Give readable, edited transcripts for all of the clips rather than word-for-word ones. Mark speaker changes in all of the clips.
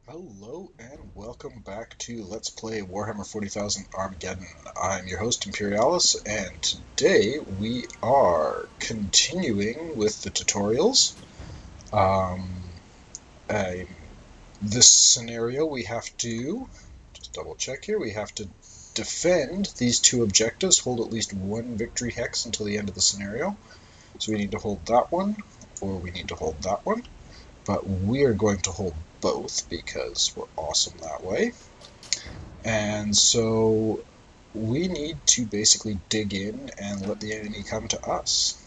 Speaker 1: Hello and welcome back to Let's Play Warhammer 40,000 Armageddon. I'm your host Imperialis, and today we are continuing with the tutorials. This scenario we have to, just double check here, we have to defend these two objectives, hold at least one victory hex until the end of the scenario. So we need to hold that one, or we need to hold that one. But we are going to hold both because we're awesome that way. And so we need to basically dig in and let the enemy come to us.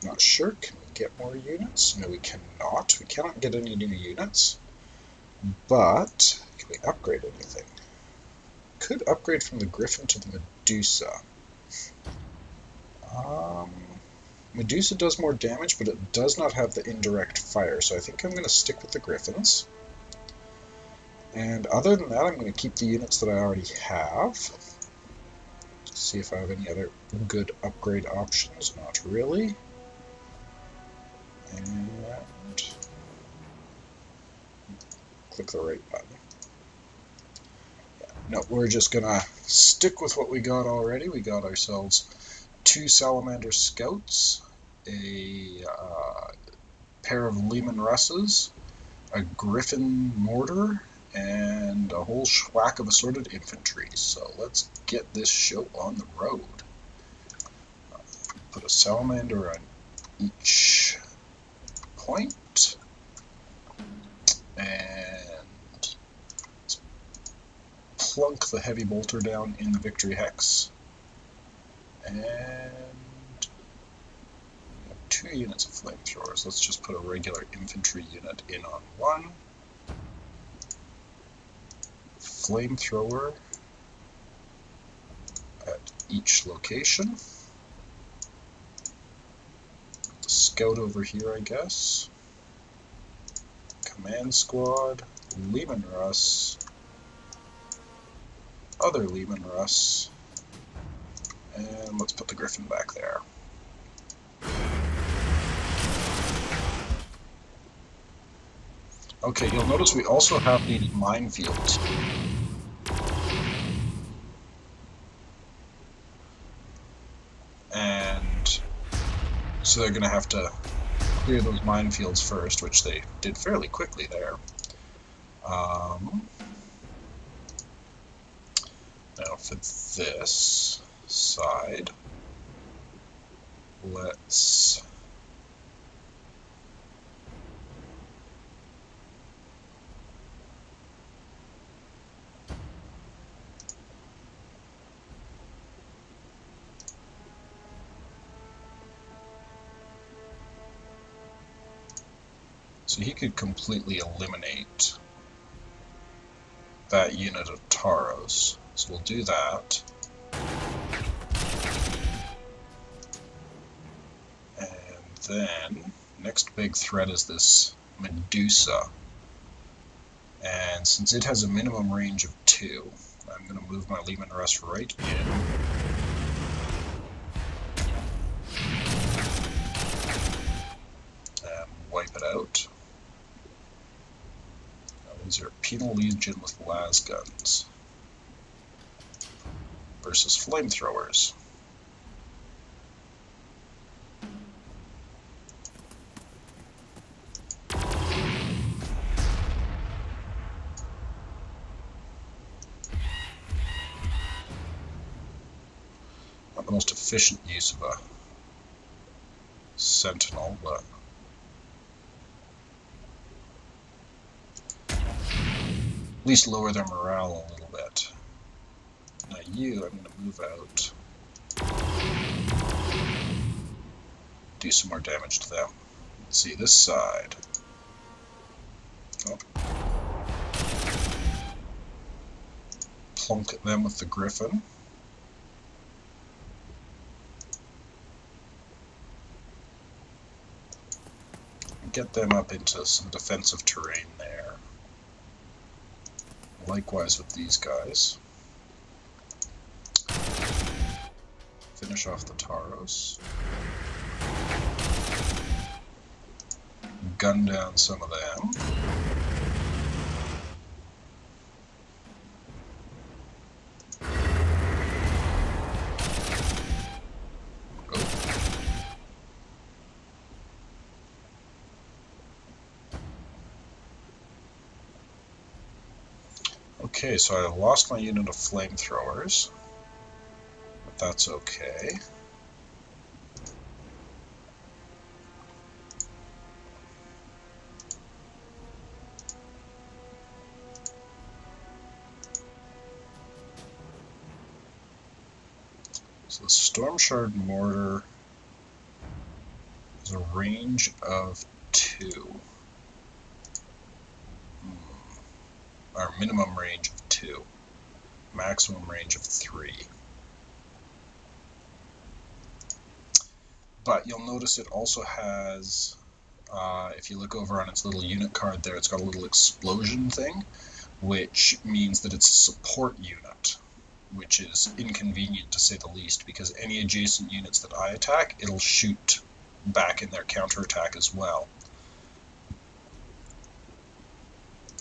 Speaker 1: Not sure, can we get more units? No, we cannot. We cannot get any new units. But can we upgrade anything? Could upgrade from the Griffin to the Medusa. Medusa does more damage, but it does not have the indirect fire, so I think I'm going to stick with the Griffins. And other than that, I'm going to keep the units that I already have. See if I have any other good upgrade options. Not really. And click the right button. Yeah, no, we're just going to stick with what we got already. We got ourselves 2 Salamander Scouts, a pair of Lehman Russes, a Griffin Mortar, and a whole schwack of assorted infantry. So let's get this show on the road. Put a Salamander on each point, and let's plunk the Heavy Bolter down in the victory hex. And 2 units of flamethrowers. Let's just put a regular infantry unit in on one. Flamethrower at each location. Scout over here, I guess. Command squad, Lehman Russ, other Lehman Russ, and let's put the Griffin back there. Okay, you'll notice we also have these minefields. And so they're going to have to clear those minefields first, which they did fairly quickly there. Now for this side, let's so he could completely eliminate that unit of Taros. So we'll do that. And then, next big threat is this Medusa. And since it has a minimum range of 2, I'm going to move my Lehman Russ right in. And wipe it out. These are Penal Legion with las guns versus flamethrowers. Not the most efficient use of a sentinel, but at least lower their morale a little bit. Now you, I'm going to move out. Do some more damage to them. Let's see, this side. Oh. Plunk at them with the Griffin. Get them up into some defensive terrain there. Likewise with these guys. Finish off the Taros. gun down some of them. Okay, so I lost my unit of flamethrowers, but that's okay. So the Storm Shard Mortar has a range of 2. Or minimum range of 2. Maximum range of 3. But you'll notice it also has, if you look over on its little unit card there, it's got a little explosion thing, which means that it's a support unit, which is inconvenient to say the least, because any adjacent units that I attack, it'll shoot back in their counterattack as well.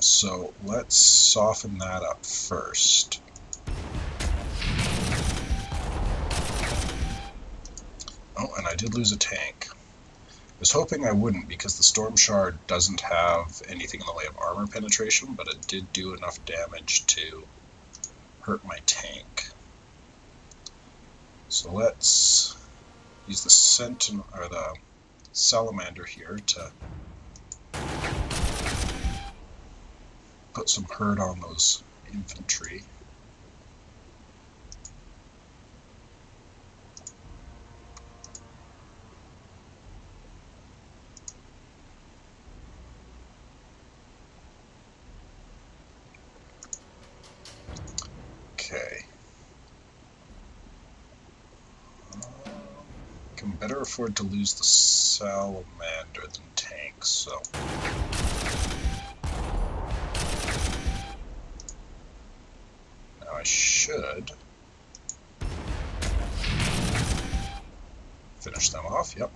Speaker 1: So let's soften that up first. Oh, and I did lose a tank. I was hoping I wouldn't, because the Storm Shard doesn't have anything in the way of armor penetration, but it did do enough damage to hurt my tank. So let's use the Sentinel, or the Salamander here to put some hurt on those infantry. Okay. Can better afford to lose the Salamander than tanks, so. Now I should finish them off, yep.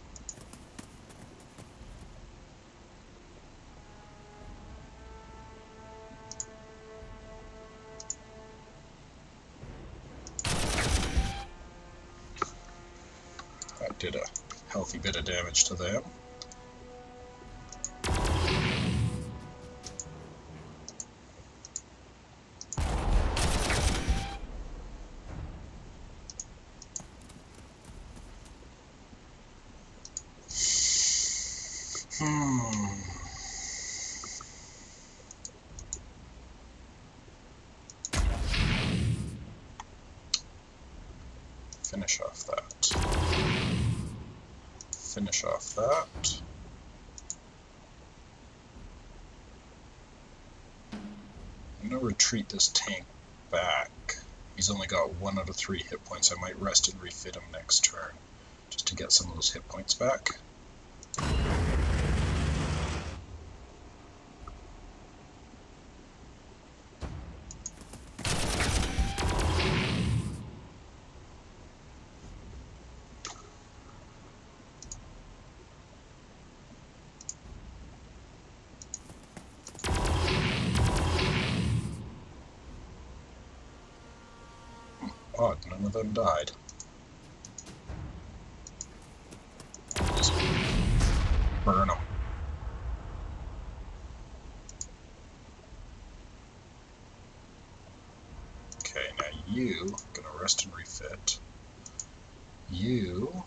Speaker 1: That did a healthy bit of damage to them. Finish off that. Finish off that. I'm going to retreat this tank back. He's only got 1 out of 3 hit points. I might rest and refit him next turn, just to get some of those hit points back. Odd, none of them died. Just burn them. Okay, now you, gonna rest and refit. You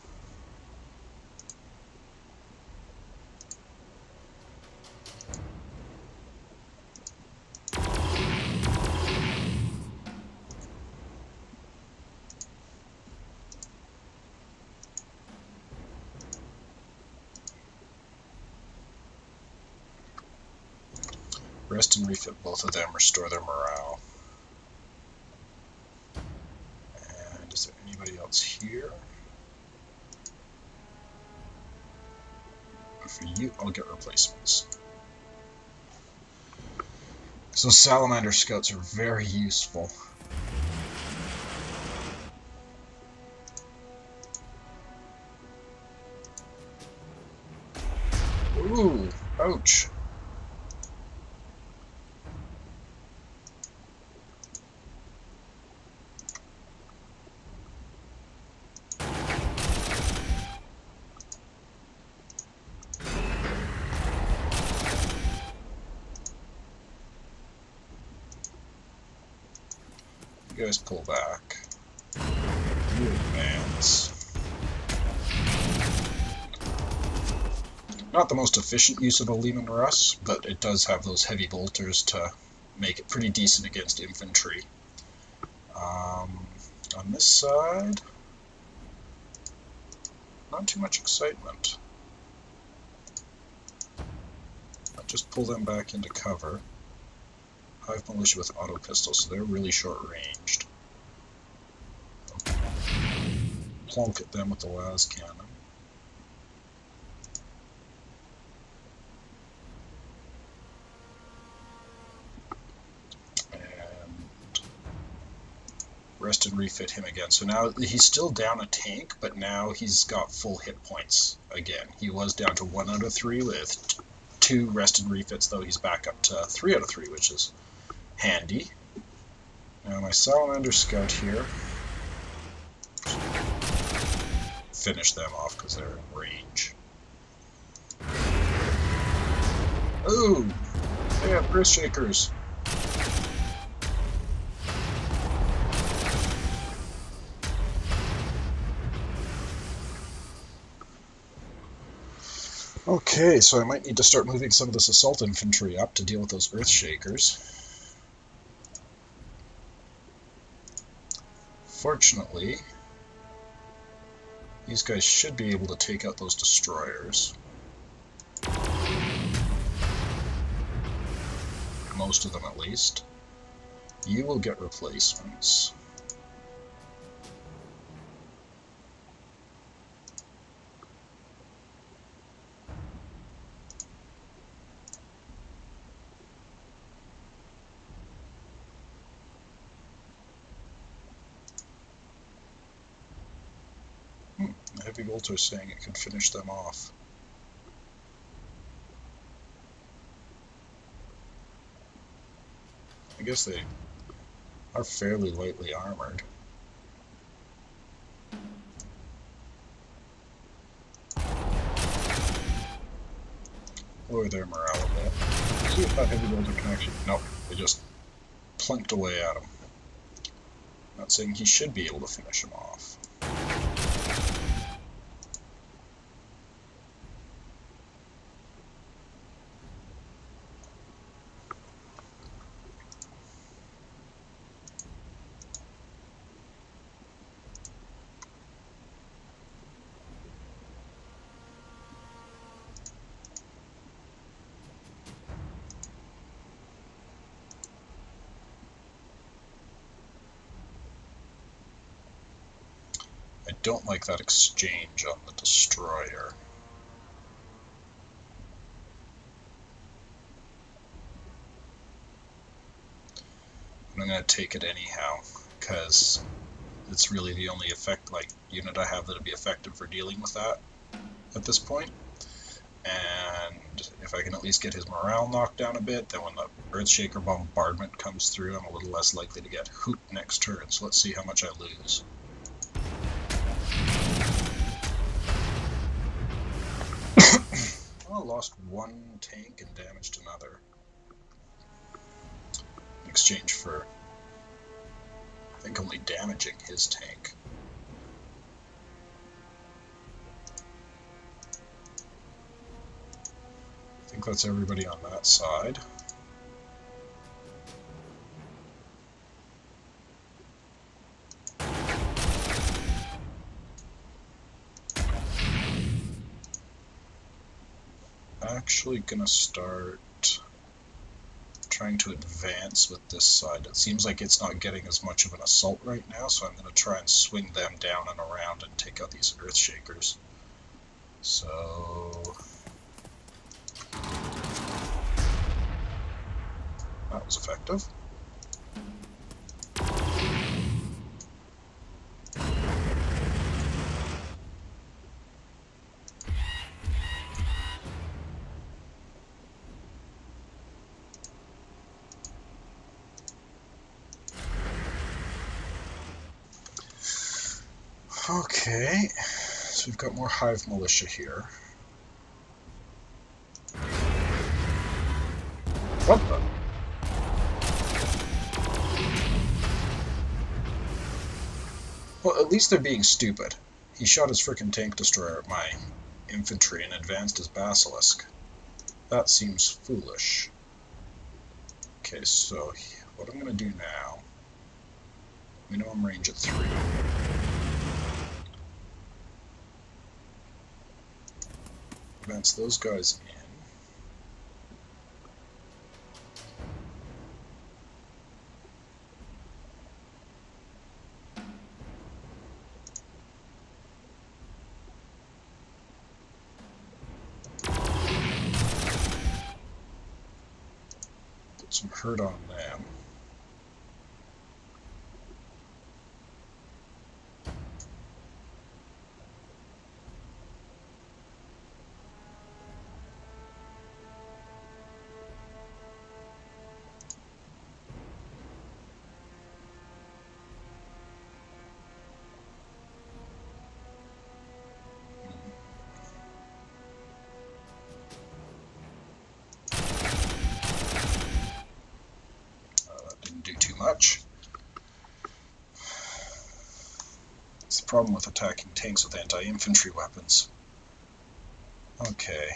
Speaker 1: rest and refit both of them, restore their morale. And is there anybody else here? For you, I'll get replacements. So Salamander Scouts are very useful. Ooh, ouch. You guys pull back. You advance. Not the most efficient use of a Lehman Russ, but it does have those heavy bolters to make it pretty decent against infantry. On this side, not too much excitement. I'll just pull them back into cover. Hive militia with auto pistols, so they're really short ranged. Plonk at them with the las cannon. Rest and refit him again. So now he's still down a tank, but now he's got full hit points again. He was down to 1 out of 3 with 2 rest and refits, though he's back up to 3 out of 3, which is handy. Now my Salamander Scout here. Finish them off because they're in range. Ooh! They have Earthshakers! Okay, so I might need to start moving some of this assault infantry up to deal with those Earthshakers. Fortunately, these guys should be able to take out those destroyers. Most of them, at least. You will get replacements. The heavy bolter is saying it can finish them off. I guess they are fairly lightly armored. Lower their morale a bit. See if that heavy bolter can actually... Nope, they just plunked away at him. Not saying he should be able to finish him off. I don't like that exchange on the destroyer. But I'm going to take it anyhow, because it's really the only unit I have that'll be effective for dealing with that at this point. And if I can at least get his morale knocked down a bit, then when the Earthshaker bombardment comes through, I'm a little less likely to get hooped next turn. So let's see how much I lose. Well, I lost 1 tank and damaged another. In exchange for, I think, only damaging his tank. I think that's everybody on that side. Actually gonna start trying to advance with this side. It seems like it's not getting as much of an assault right now, so I'm gonna try and swing them down and around and take out these Earthshakers. So that was effective. Okay, so we've got more Hive Militia here. What the? Well, at least they're being stupid. He shot his frickin' tank destroyer at my infantry and advanced his basilisk. That seems foolish. Okay, so what I'm going to do now, minimum range at 3. Advance those guys in. Put some hurt on them. Much. It's the problem with attacking tanks with anti-infantry weapons. Okay.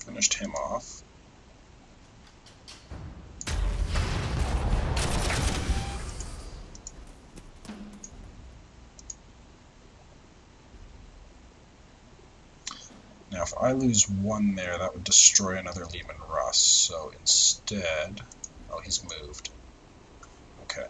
Speaker 1: Finished him off. Now, if I lose one there, that would destroy another Lehman Russ. So instead, oh, he's moved. Okay.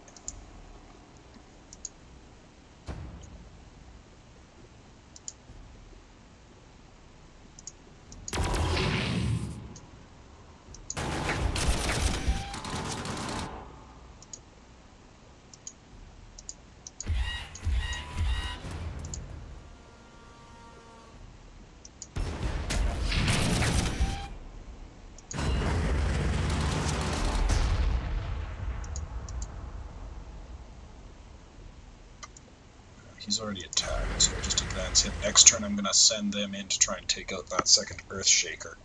Speaker 1: He's already attacked, so I'll just advance him. Next turn I'm going to send them in to try and take out that second Earthshaker.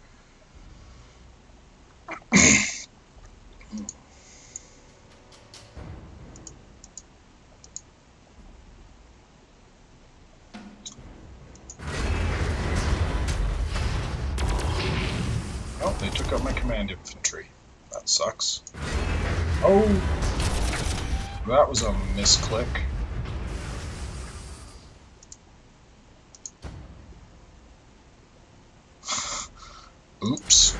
Speaker 1: Oh, they took out my command infantry. That sucks. Oh! That was a misclick. Oops.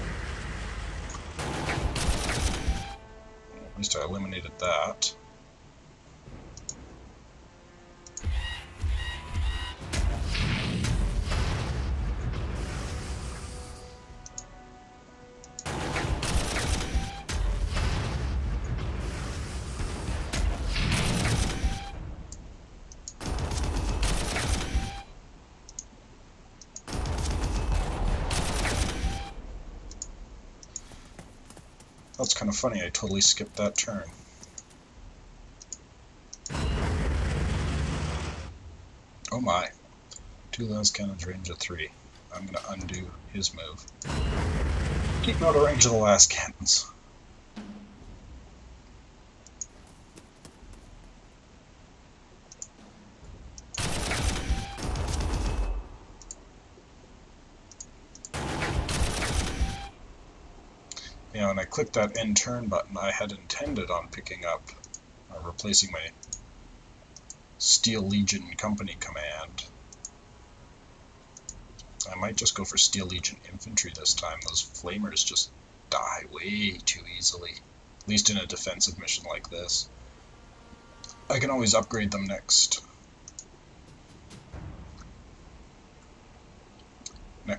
Speaker 1: At least I eliminated that. That's kind of funny, I totally skipped that turn. Oh my. 2 last cannons, range of 3. I'm going to undo his move. Keep out of range of the last cannons. You know, when I clicked that end turn button, I had intended on picking up, replacing my Steel Legion Company command. I might just go for Steel Legion Infantry this time. Those flamers just die way too easily, at least in a defensive mission like this. I can always upgrade them next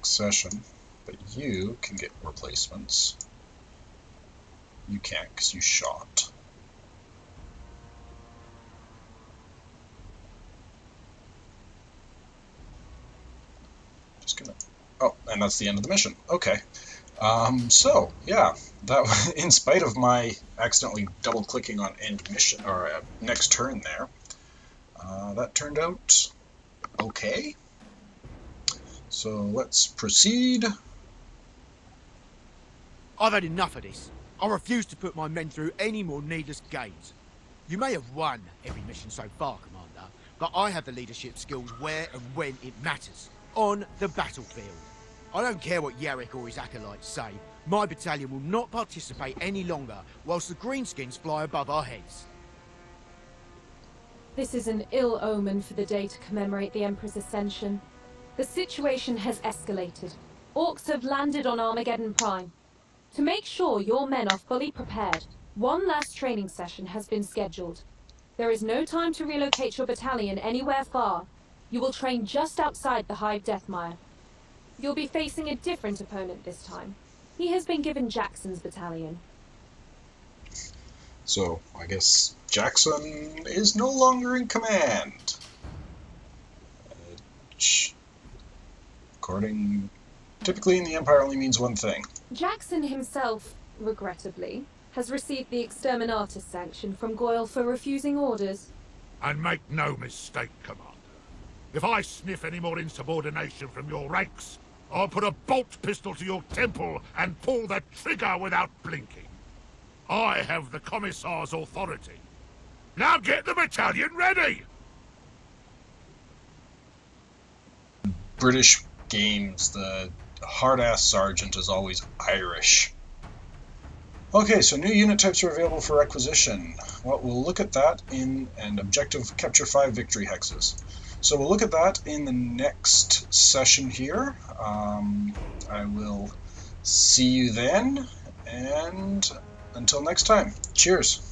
Speaker 1: session, but you can get replacements. You can't because you shot. Just gonna... Oh, and that's the end of the mission. Okay. So, yeah, that in spite of my accidentally double-clicking on end mission, or next turn there, that turned out okay. So let's proceed.
Speaker 2: I've had enough of this. I refuse to put my men through any more needless games. You may have won every mission so far, Commander, but I have the leadership skills where and when it matters. On the battlefield. I don't care what Yarrick or his acolytes say. My battalion will not participate any longer whilst the Greenskins fly above our heads.
Speaker 3: This is an ill omen for the day to commemorate the Emperor's ascension. The situation has escalated. Orcs have landed on Armageddon Prime. To make sure your men are fully prepared, one last training session has been scheduled. There is no time to relocate your battalion anywhere far. You will train just outside the Hive Deathmire. You'll be facing a different opponent this time. He has been given Jackson's battalion.
Speaker 1: So, I guess Jackson is no longer in command. Which, according... typically in the Empire only means one thing.
Speaker 3: Jackson himself, regrettably, has received the Exterminatus sanction from Goyle for refusing orders.
Speaker 4: And make no mistake, Commander. If I sniff any more insubordination from your ranks, I'll put a bolt pistol to your temple and pull the trigger without blinking. I have the Commissar's authority. Now get the battalion ready!
Speaker 1: British games, the hard-ass sergeant is always Irish. Okay, so new unit types are available for requisition. Well, we'll look at that in an objective capture 5 victory hexes. So we'll look at that in the next session here. I will see you then, and until next time, cheers.